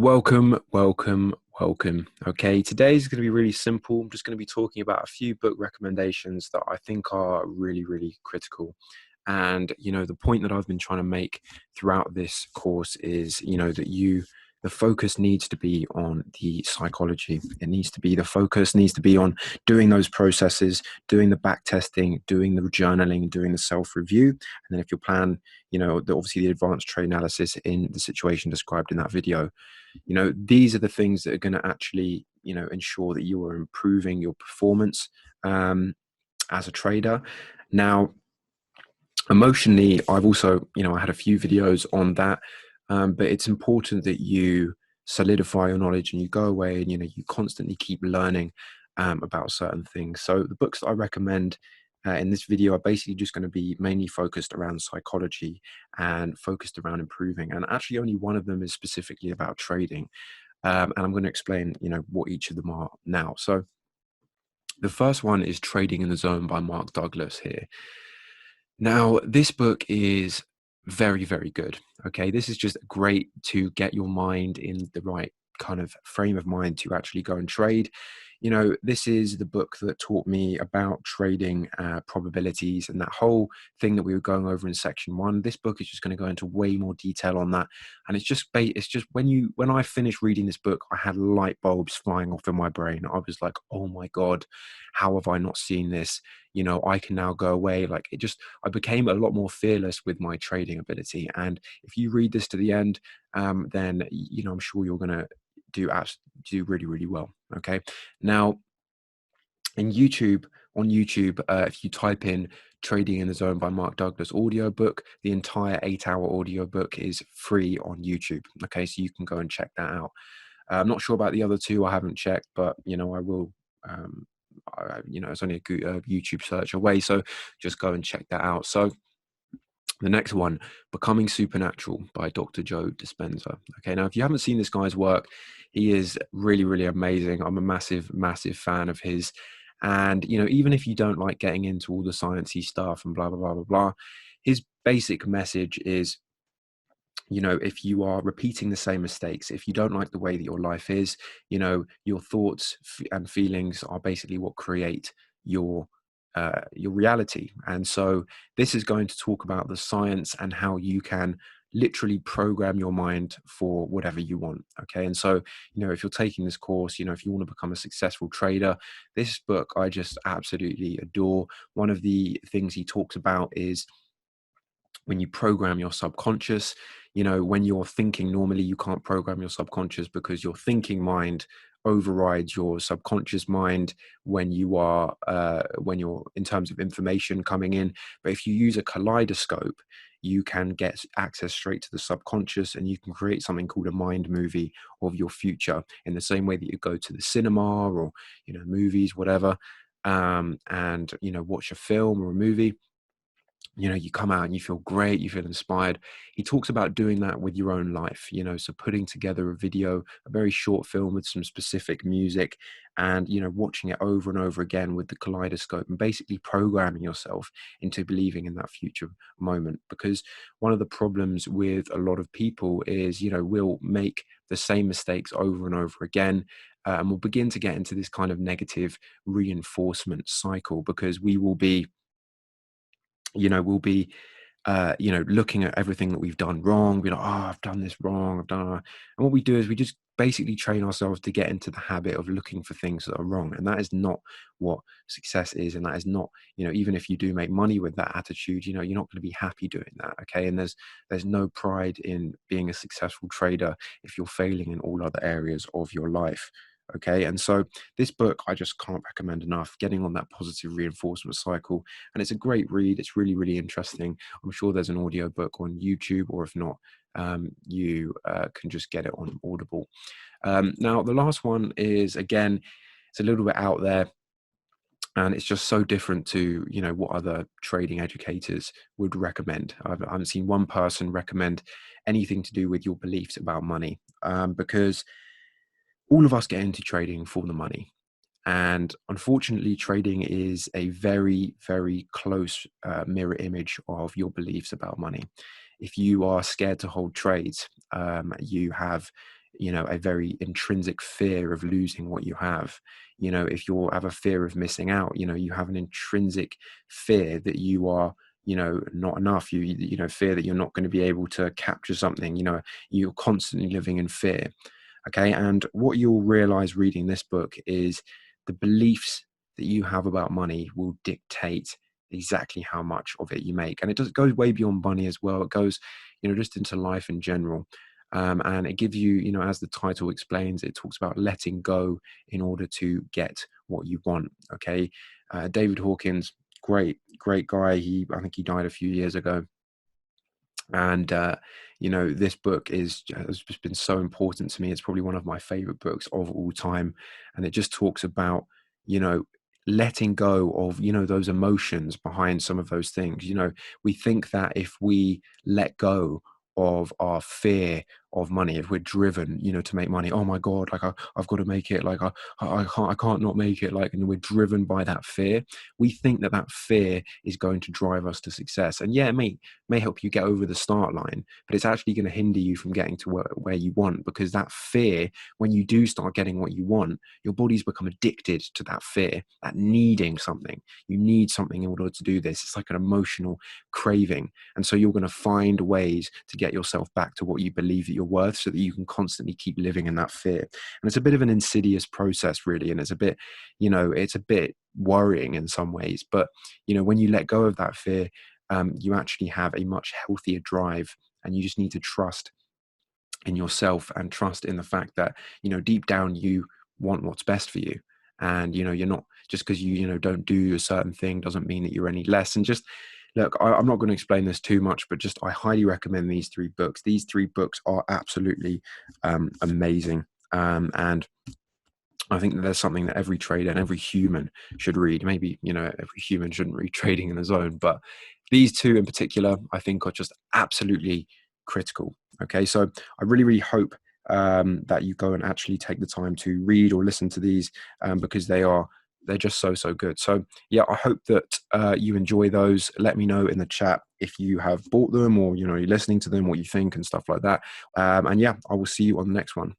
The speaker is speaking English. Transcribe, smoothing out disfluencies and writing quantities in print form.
Welcome, welcome, welcome. Okay, today's going to be really simple. I'm just going to be talking about a few book recommendations that I think are really, really critical. And, the point that I've been trying to make throughout this course is, the focus needs to be on the psychology. The focus needs to be on doing those processes, doing the back testing, doing the journaling, doing the self-review. And then if your plan, obviously the advanced trade analysis in the situation described in that video, these are the things that are going to actually, ensure that you are improving your performance as a trader. Now, emotionally, I've also, I had a few videos on that, but it's important that you solidify your knowledge and you go away and, you constantly keep learning about certain things. So the books that I recommend in this video are basically just going to be mainly focused around psychology and focused around improving. And actually only one of them is specifically about trading. And I'm going to explain, what each of them are now. So the first one is Trading in the Zone by Mark Douglas here. Now, this book is very, very good. Okay, this is just great to get your mind in the right kind of frame of mind to actually go and trade. This is the book that taught me about trading probabilities and that whole thing that we were going over in section one. This book is just going to go into way more detail on that. And it's just when I finished reading this book, I had light bulbs flying off in my brain. I was like, oh my God, how have I not seen this? I can now go away. I became a lot more fearless with my trading ability. And if you read this to the end, then, I'm sure you're going to do really, really well. Okay. Now, on YouTube, if you type in Trading in the Zone by Mark Douglas audiobook, the entire 8-hour audiobook is free on YouTube. Okay, so you can go and check that out. I'm not sure about the other two. I haven't checked, but I will. It's only a good YouTube search away, so just go and check that out. So the next one, Becoming Supernatural by Dr. Joe Dispenza. Okay, now if you haven't seen this guy's work, he is really, really amazing. I'm a massive, massive fan of his. And, even if you don't like getting into all the sciencey stuff and blah, blah, blah, blah, blah, his basic message is, if you are repeating the same mistakes, if you don't like the way that your life is, your thoughts and feelings are basically what create your reality. And so this is going to talk about the science and how you can literally program your mind for whatever you want. Okay. And so, if you're taking this course, if you want to become a successful trader, this book I just absolutely adore. One of the things he talks about is when you program your subconscious. When you're thinking, normally you can't program your subconscious because your thinking mind overrides your subconscious mind when you're in terms of information coming in. But if you use a kaleidoscope, you can get access straight to the subconscious and you can create something called a mind movie of your future, in the same way that you go to the cinema or movies, whatever, and watch a film or a movie. You come out and you feel great, you feel inspired. He talks about doing that with your own life, so putting together a video, a very short film with some specific music, and, watching it over and over again with the kaleidoscope and basically programming yourself into believing in that future moment. Because one of the problems with a lot of people is, we'll make the same mistakes over and over again. And we'll begin to get into this kind of negative reinforcement cycle, because we'll be looking at everything that we've done wrong. We're like, oh, I've done this wrong. And what we do is we just basically train ourselves to get into the habit of looking for things that are wrong. And that is not what success is. And that is not, even if you do make money with that attitude, you're not going to be happy doing that. Okay. And there's no pride in being a successful trader if you're failing in all other areas of your life. Okay. And so this book, I just can't recommend enough, getting on that positive reinforcement cycle. And it's a great read. It's really, really interesting. I'm sure there's an audio book on YouTube, or if not, you can just get it on Audible. Now, the last one is, again, it's a little bit out there. And it's just so different to, what other trading educators would recommend. I haven't seen one person recommend anything to do with your beliefs about money, because all of us get into trading for the money. And unfortunately, trading is a very, very close mirror image of your beliefs about money. If you are scared to hold trades, you have a very intrinsic fear of losing what you have. If you have a fear of missing out, you have an intrinsic fear that you are, not enough. Fear that you're not going to be able to capture something. You're constantly living in fear. Okay. And what you'll realize reading this book is the beliefs that you have about money will dictate exactly how much of it you make. And goes way beyond money as well. It goes, just into life in general. And it gives you, as the title explains, it talks about letting go in order to get what you want. Okay. David Hawkins, great guy. I think he died a few years ago. And this book has just been so important to me. It's probably one of my favorite books of all time. And it just talks about, you know letting go of, those emotions behind some of those things. We think that if we let go of our fear of money, if we're driven, to make money, oh my god, like I've got to make it, like I can't not make it, like, and we're driven by that fear. We think that that fear is going to drive us to success. And yeah, it may help you get over the start line, but it's actually going to hinder you from getting to where you want, because that fear, when you do start getting what you want, your body's become addicted to that fear, that needing something. You need something in order to do this. It's like an emotional craving. And so you're going to find ways to get yourself back to what you believe that you're worth, so that you can constantly keep living in that fear. And it's a bit of an insidious process, really. And it's a bit worrying in some ways. But, when you let go of that fear, you actually have a much healthier drive, and you just need to trust in yourself and trust in the fact that, deep down you want what's best for you. And, you're not, just because you don't do a certain thing doesn't mean that you're any less. And just look, I'm not going to explain this too much, but just I highly recommend these three books. These three books are absolutely amazing. And I think that there's something that every trader and every human should read. Maybe, every human shouldn't read Trading in the Zone, but these two in particular, I think, are just absolutely critical. Okay. So I really, really hope that you go and actually take the time to read or listen to these, because they're just so good. So yeah, I hope that you enjoy those. Let me know in the chat if you have bought them, or, you're listening to them, what you think and stuff like that. And yeah, I will see you on the next one.